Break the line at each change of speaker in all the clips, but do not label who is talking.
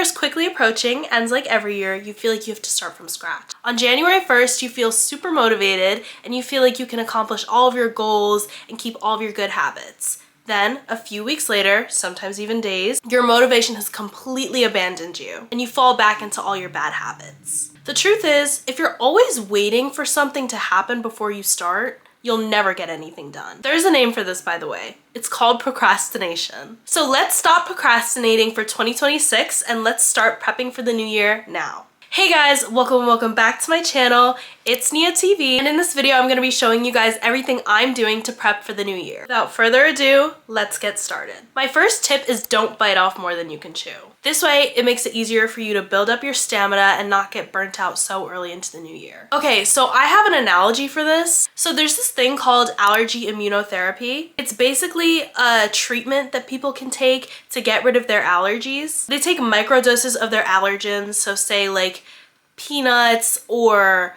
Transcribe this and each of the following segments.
is quickly approaching, and like every year, you feel like you have to start from scratch. On January 1st, you feel super motivated and you feel like you can accomplish all of your goals and keep all of your good habits. Then, a few weeks later, sometimes even days, your motivation has completely abandoned you and you fall back into all your bad habits. The truth is, if you're always waiting for something to happen before you start, you'll never get anything done. There's a name for this, by the way. It's called procrastination. So let's stop procrastinating for 2026 and let's start prepping for the new year now. Hey guys, welcome back to my channel. It's Nia TV, and in this video I'm going to be showing you guys everything I'm doing to prep for the new year. Without further ado, let's get started. My first tip is don't bite off more than you can chew. This way, it makes it easier for you to build up your stamina and not get burnt out so early into the new year. Okay, so I have an analogy for this. So there's this thing called allergy immunotherapy. It's basically a treatment that people can take to get rid of their allergies. They take microdoses of their allergens, so say like peanuts or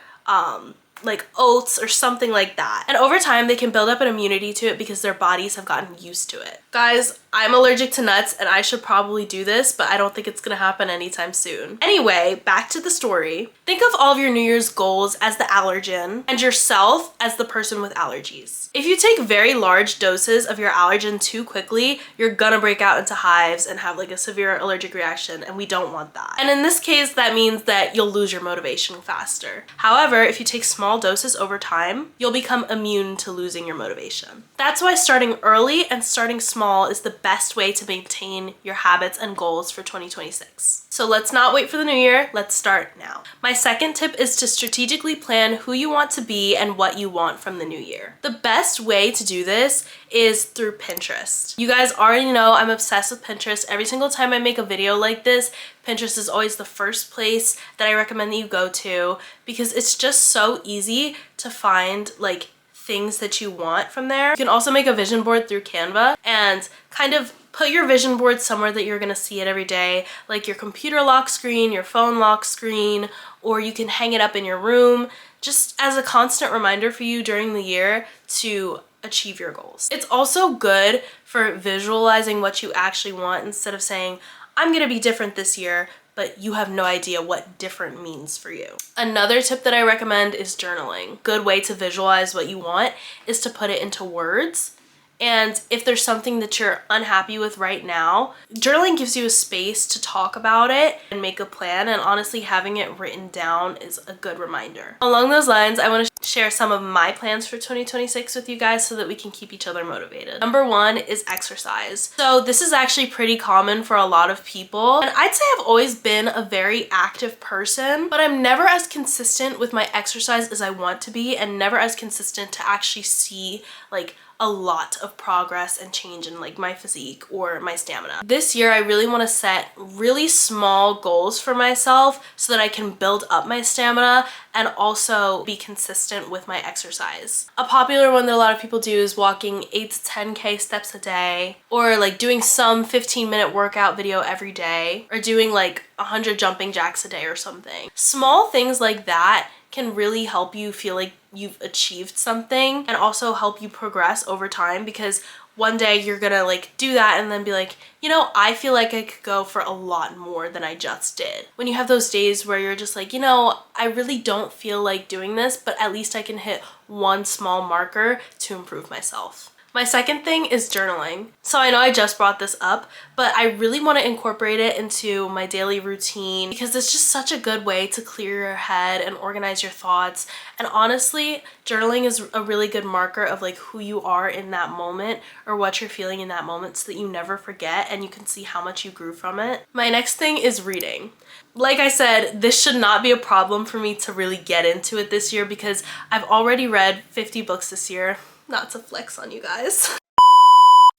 like oats or something like that. And over time, they can build up an immunity to it because their bodies have gotten used to it. Guys, I'm allergic to nuts and I should probably do this, but I don't think it's gonna happen anytime soon. Anyway, back to the story. Think of all of your New Year's goals as the allergen and yourself as the person with allergies. If you take very large doses of your allergen too quickly, you're gonna break out into hives and have like a severe allergic reaction, and we don't want that. And in this case, that means that you'll lose your motivation faster. However, if you take small doses over time, you'll become immune to losing your motivation. That's why starting early and starting small is the best way to maintain your habits and goals for 2026. So let's not wait for the new year, let's start now. My second tip is to strategically plan who you want to be and what you want from the new year. The best way to do this is through Pinterest. You guys already know I'm obsessed with Pinterest. Every single time I make a video like this, Pinterest is always the first place that I recommend that you go to because it's just so easy to find like things that you want from there. You can also make a vision board through Canva and kind of put your vision board somewhere that you're gonna see it every day, like your computer lock screen, your phone lock screen, or you can hang it up in your room, just as a constant reminder for you during the year to achieve your goals. It's also good for visualizing what you actually want instead of saying, I'm gonna be different this year, but you have no idea what different means for you. Another tip that I recommend is journaling. Good way to visualize what you want is to put it into words. And if there's something that you're unhappy with right now, journaling gives you a space to talk about it and make a plan, and honestly having it written down is a good reminder. Along those lines, I want to share some of my plans for 2026 with you guys so that we can keep each other motivated. Number one is exercise. So this is actually pretty common for a lot of people, and I'd say I've always been a very active person, but I'm never as consistent with my exercise as I want to be, and never as consistent to actually see like a lot of progress and change in like my physique or my stamina. This year, I really want to set really small goals for myself so that I can build up my stamina and also be consistent with my exercise. A popular one that a lot of people do is walking 8 to 10K steps a day, or like doing some 15-minute workout video every day, or doing like 100 jumping jacks a day or something. Small things like that can really help you feel like you've achieved something and also help you progress over time, because one day you're gonna like do that and then be like, you know, I feel like I could go for a lot more than I just did. When you have those days where you're just like, you know, I really don't feel like doing this, but at least I can hit one small marker to improve myself. My second thing is journaling. So I know I just brought this up, but I really want to incorporate it into my daily routine because it's just such a good way to clear your head and organize your thoughts. And honestly, journaling is a really good marker of like who you are in that moment or what you're feeling in that moment so that you never forget and you can see how much you grew from it. My next thing is reading. Like I said, this should not be a problem for me to really get into it this year because I've already read 50 books this year. Not to flex on you guys.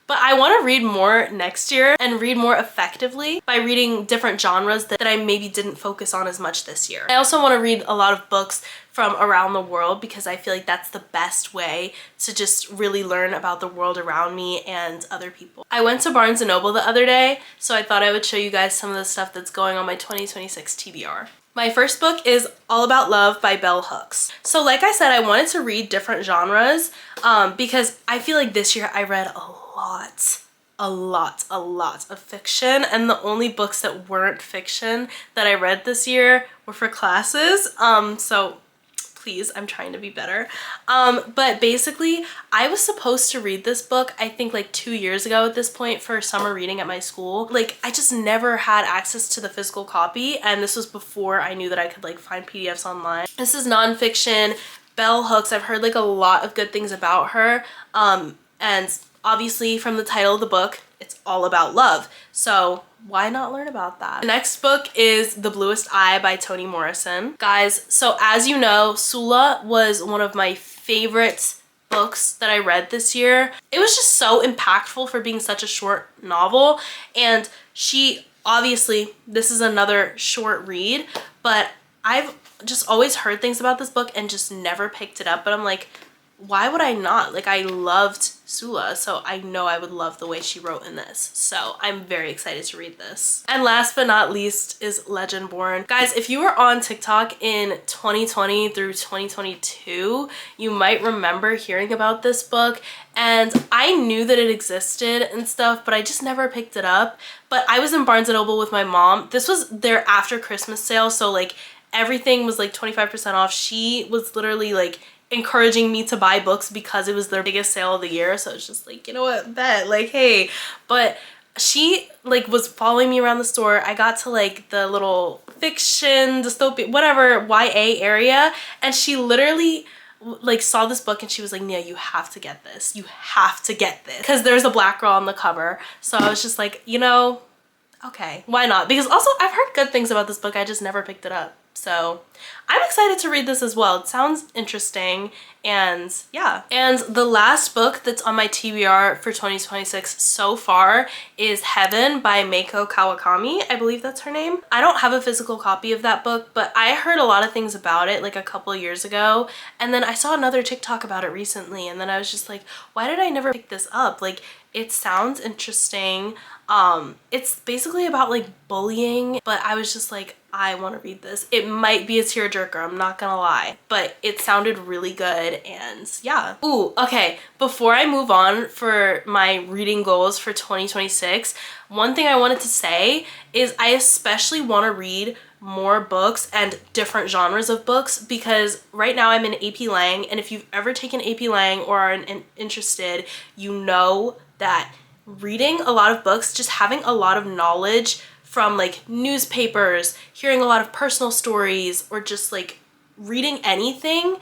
But I want to read more next year and read more effectively by reading different genres that I maybe didn't focus on as much this year. I also want to read a lot of books from around the world because I feel like that's the best way to just really learn about the world around me and other people. I went to Barnes & Noble the other day, so I thought I would show you guys some of the stuff that's going on my 2026 TBR. My first book is All About Love by Bell Hooks. So like I said, I wanted to read different genres because I feel like this year I read a lot a lot of fiction, and the only books that weren't fiction that I read this year were for classes. So please, I'm trying to be better. But basically, I was supposed to read this book, I think like 2 years ago at this point, for summer reading at my school. Like, I just never had access to the physical copy, and this was before I knew that I could like find PDFs online. This is nonfiction. Bell Hooks, I've heard like a lot of good things about her. And obviously from the title of the book, it's all about love. So why not learn about that? The next book is The Bluest Eye by Toni Morrison. Guys, so as you know, Sula was one of my favorite books that I read this year. It was just so impactful for being such a short novel. And she, obviously, this is another short read, but I've just always heard things about this book and just never picked it up. But I'm like, why would I not? Like, I loved Sula, so I know I would love the way she wrote in this. So I'm very excited to read this. And last but not least is Legendborn. Guys, if you were on TikTok in 2020 through 2022, you might remember hearing about this book. And I knew that it existed and stuff, but I just never picked it up. But I was in Barnes & Noble with my mom. This was their after Christmas sale, so like everything was like 25% off. She was literally like encouraging me to buy books because it was their biggest sale of the year. So it's just like, you know what, bet, like, hey. But she like was following me around the store. I got to like the little fiction, dystopia, whatever, YA area, and she literally like saw this book and she was like, Nia, you have to get this. You have to get this. Because there's a black girl on the cover. So I was just like, you know, okay, why not? Because also I've heard good things about this book. I just never picked it up. So I'm excited to read this as well. It sounds interesting, and yeah. And the last book that's on my TBR for 2026 so far is Heaven by Meiko Kawakami. I believe that's her name. I don't have a physical copy of that book, but I heard a lot of things about it like a couple of years ago, and then I saw another TikTok about it recently, and then I was just like, why did I never pick this up? Like, it sounds interesting. It's basically about like bullying, but I was just like, I want to read this. It might be a tearjerker, I'm not gonna lie, but it sounded really good, and yeah. Ooh, okay, before I move on for my reading goals for 2026, one thing I wanted to say is I especially want to read more books and different genres of books, because right now I'm in AP Lang, and if you've ever taken AP Lang or are interested, you know that reading a lot of books, just having a lot of knowledge from like newspapers, hearing a lot of personal stories, or just like reading anything,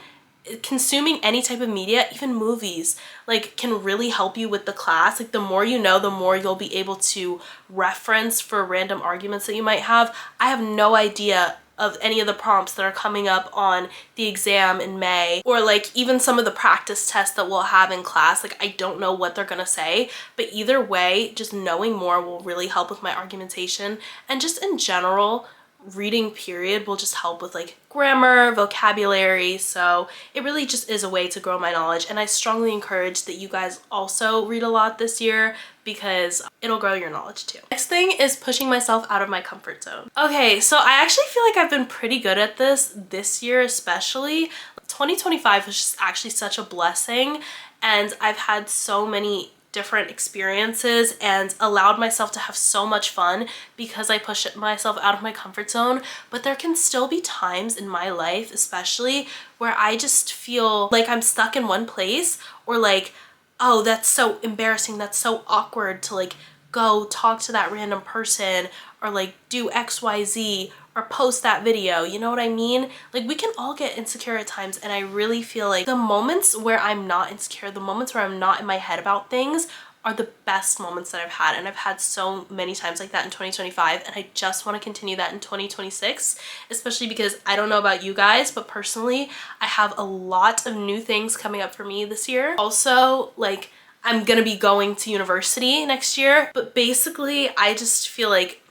consuming any type of media, even movies, like can really help you with the class. Like the more you know, the more you'll be able to reference for random arguments that you might have. I have no idea of any of the prompts that are coming up on the exam in May, or like even some of the practice tests that we'll have in class. Like, I don't know what they're gonna say, but either way, just knowing more will really help with my argumentation, and just in general, reading period will just help with like grammar, vocabulary. So it really just is a way to grow my knowledge, and I strongly encourage that you guys also read a lot this year, because it'll grow your knowledge too. Next thing is pushing myself out of my comfort zone. Okay, so I actually feel like I've been pretty good at this year especially. 2025 was just actually such a blessing, and I've had so many different experiences and allowed myself to have so much fun because I pushed myself out of my comfort zone. But there can still be times in my life especially where I just feel like I'm stuck in one place, or like, oh, that's so embarrassing, that's so awkward to like go talk to that random person, or like do XYZ, or post that video, you know what I mean? Like, we can all get insecure at times, and I really feel like the moments where I'm not insecure, the moments where I'm not in my head about things, are the best moments that I've had. And I've had so many times like that in 2025, and I just want to continue that in 2026, especially because I don't know about you guys, but personally, I have a lot of new things coming up for me this year. Also, like, I'm gonna be going to university next year, but basically I just feel like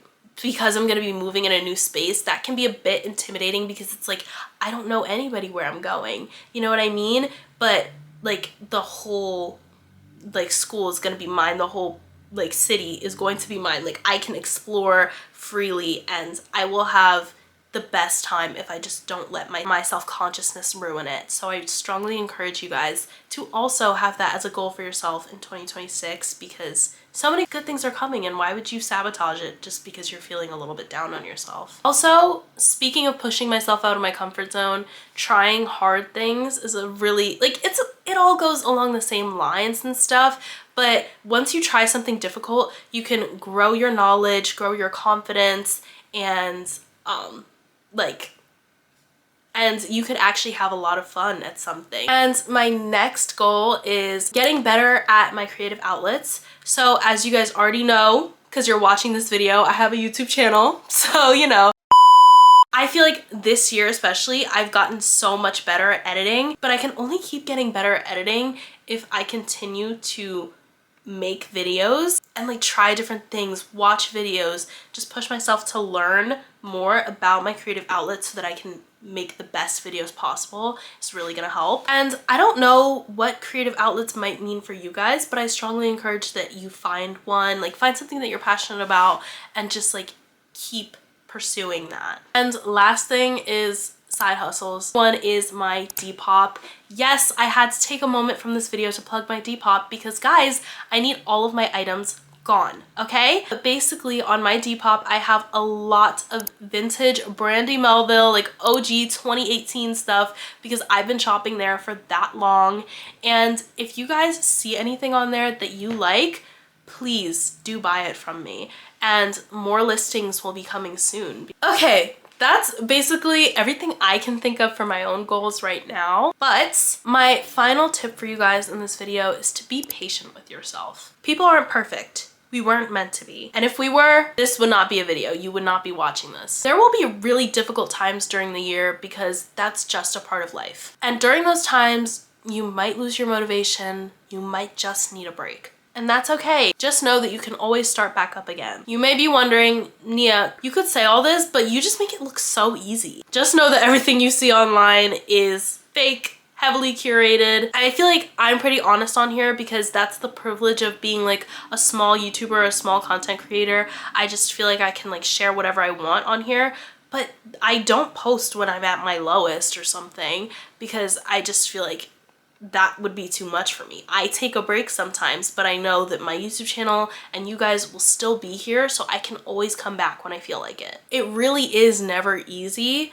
because I'm gonna be moving in a new space, that can be a bit intimidating, because it's like, I don't know anybody where I'm going, you know what I mean? But like the whole like school is gonna be mine, the whole like city is going to be mine. Like, I can explore freely, and I will have the best time if I just don't let my self-consciousness ruin it. So I strongly encourage you guys to also have that as a goal for yourself in 2026, because so many good things are coming, and why would you sabotage it just because you're feeling a little bit down on yourself? Also, speaking of pushing myself out of my comfort zone, trying hard things is a really, like, it all goes along the same lines and stuff, but once you try something difficult, you can grow your knowledge, grow your confidence, and and you could actually have a lot of fun at something. And my next goal is getting better at my creative outlets. So as you guys already know, because you're watching this video, I have a YouTube channel. So, you know, I feel like this year especially, I've gotten so much better at editing, but I can only keep getting better at editing if I continue to make videos and like try different things, watch videos, just push myself to learn more about my creative outlets so that I can make the best videos possible. It's really gonna help. And I don't know what creative outlets might mean for you guys, but I strongly encourage that you find one, like find something that you're passionate about and just like keep pursuing that. And last thing is side hustles. One is my Depop. Yes, I had to take a moment from this video to plug my Depop because guys, I need all of my items gone, okay? But basically on my Depop, I have a lot of vintage Brandy Melville, like OG 2018 stuff because I've been shopping there for that long. And if you guys see anything on there that you like, please do buy it from me. And more listings will be coming soon. Okay, that's basically everything I can think of for my own goals right now. But my final tip for you guys in this video is to be patient with yourself. People aren't perfect. We weren't meant to be. And if we were, this would not be a video. You would not be watching this. There will be really difficult times during the year because that's just a part of life. And during those times, you might lose your motivation. You might just need a break. And that's okay. Just know that you can always start back up again. You may be wondering, Nia, you could say all this, but you just make it look so easy. Just know that everything you see online is fake, heavily curated. And I feel like I'm pretty honest on here because that's the privilege of being like a small YouTuber, a small content creator. I just feel like I can like share whatever I want on here. But I don't post when I'm at my lowest or something because I just feel like that would be too much for me. I take a break sometimes, but I know that my YouTube channel and you guys will still be here, so I can always come back when I feel like it. It really is never easy,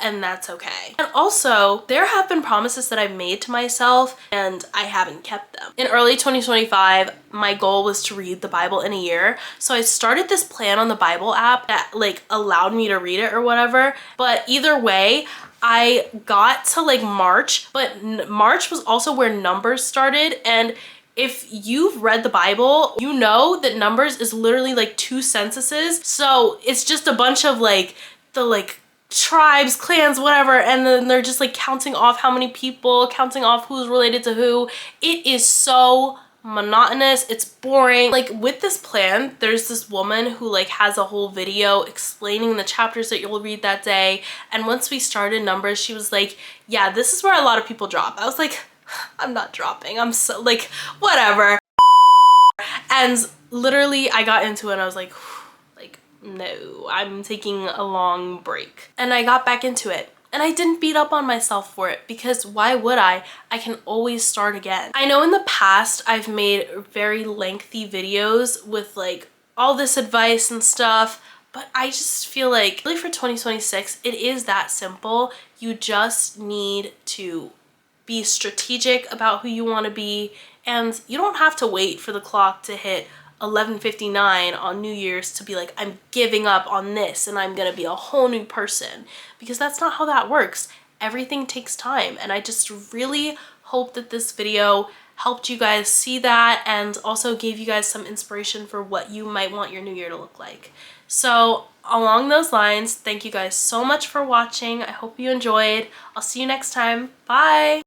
and that's okay. And also, there have been promises that I've made to myself and I haven't kept them. In early 2025, my goal was to read the Bible in a year. So I started this plan on the Bible app that like allowed me to read it or whatever. But either way, I got to like March, but March was also where Numbers started. And if you've read the Bible, you know that Numbers is literally like 2 censuses. So it's just a bunch of like the like tribes, clans, whatever, and then they're just like counting off how many people, counting off who's related to who. It is so monotonous, it's boring. Like with this plan, there's this woman who like has a whole video explaining the chapters that you'll read that day, and once we started Numbers, she was like, yeah, this is where a lot of people drop. I was like, I'm not dropping, I'm so like whatever. And literally I got into it and I was like no, I'm taking a long break. And I got back into it. And I didn't beat up on myself for it because why would I? I can always start again. I know in the past I've made very lengthy videos with like all this advice and stuff, but I just feel like really for 2026, it is that simple. You just need to be strategic about who you want to be, and you don't have to wait for the clock to hit 11:59 on New Year's to be like, I'm giving up on this and I'm gonna be a whole new person, because that's not how that works. Everything takes time, and I just really hope that this video helped you guys see that and also gave you guys some inspiration for what you might want your new year to look like. So along those lines, thank you guys so much for watching. I hope you enjoyed. I'll see you next time. Bye!